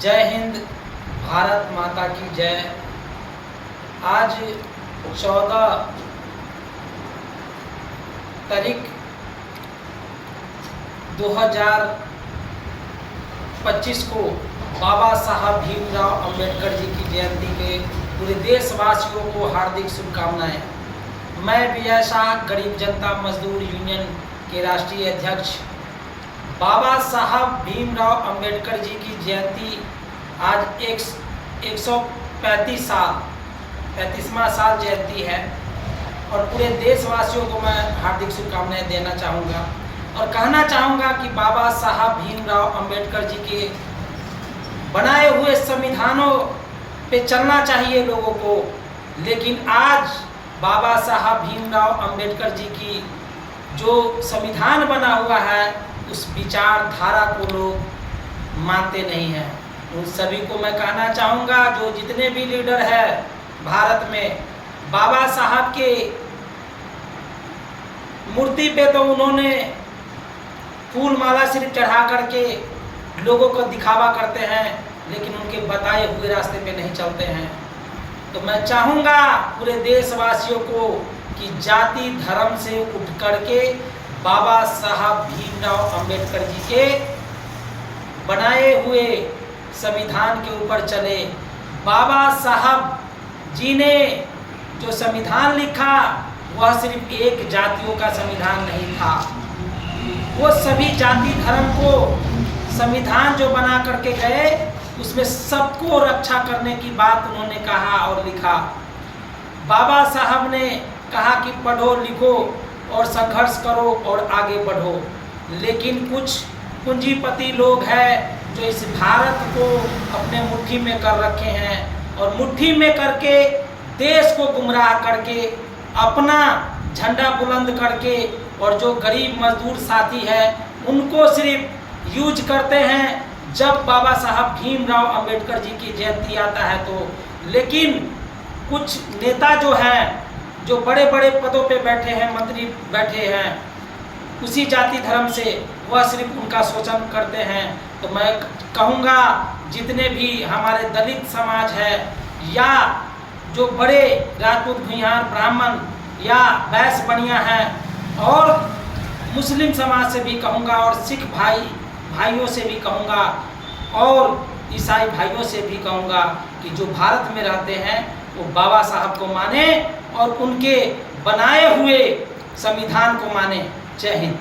जय हिंद, भारत माता की जय। आज 14 तारीख 2025 को बाबा साहब भीमराव अंबेडकर जी की जयंती के पूरे देशवासियों को हार्दिक शुभकामनाएं। मैं विजय शाह, गरीब जनता मजदूर यूनियन के राष्ट्रीय अध्यक्ष। बाबा साहब भीमराव अंबेडकर जी की जयंती आज 135वां साल जयंती है और पूरे देशवासियों को मैं हार्दिक शुभकामनाएं देना चाहूँगा और कहना चाहूँगा कि बाबा साहब भीमराव अंबेडकर जी के बनाए हुए संविधानों पे चलना चाहिए लोगों को। लेकिन आज बाबा साहब भीमराव अंबेडकर जी की जो संविधान बना हुआ है उस विचारधारा को लोग मानते नहीं हैं। उन सभी को मैं कहना चाहूँगा, जो जितने भी लीडर हैं भारत में, बाबा साहब के मूर्ति पे तो उन्होंने फूल माला सिर्फ चढ़ा करके लोगों को दिखावा करते हैं, लेकिन उनके बताए हुए रास्ते पे नहीं चलते हैं। तो मैं चाहूँगा पूरे देशवासियों को कि जाति धर्म से उठ करके बाबा साहब भीमराव अंबेडकर जी के बनाए हुए संविधान के ऊपर चले। बाबा साहब जी ने जो संविधान लिखा वह सिर्फ एक जातियों का संविधान नहीं था, वो सभी जाति धर्म को संविधान जो बना करके गए उसमें सबको रक्षा करने की बात उन्होंने कहा और लिखा। बाबा साहब ने कहा कि पढ़ो लिखो और संघर्ष करो और आगे बढ़ो, लेकिन कुछ पूंजीपति लोग हैं जो इस भारत को अपने मुट्ठी में कर रखे हैं और मुट्ठी में करके देश को गुमराह करके अपना झंडा बुलंद करके और जो गरीब मजदूर साथी है उनको सिर्फ यूज करते हैं जब बाबा साहब भीमराव अंबेडकर जी की जयंती आता है तो। लेकिन कुछ नेता जो हैं, जो बड़े बड़े पदों पे बैठे हैं, मंत्री बैठे हैं उसी जाति धर्म से, वह सिर्फ उनका शोषण करते हैं। तो मैं कहूँगा जितने भी हमारे दलित समाज है या जो बड़े राजपूत भूमिहार ब्राह्मण या वैश्य बनिया हैं और मुस्लिम समाज से भी कहूँगा और सिख भाइयों से भी कहूँगा और ईसाई भाइयों से भी कहूँगा कि जो भारत में रहते हैं वो बाबा साहब को माने और उनके बनाए हुए संविधान को माने। जय हिंद।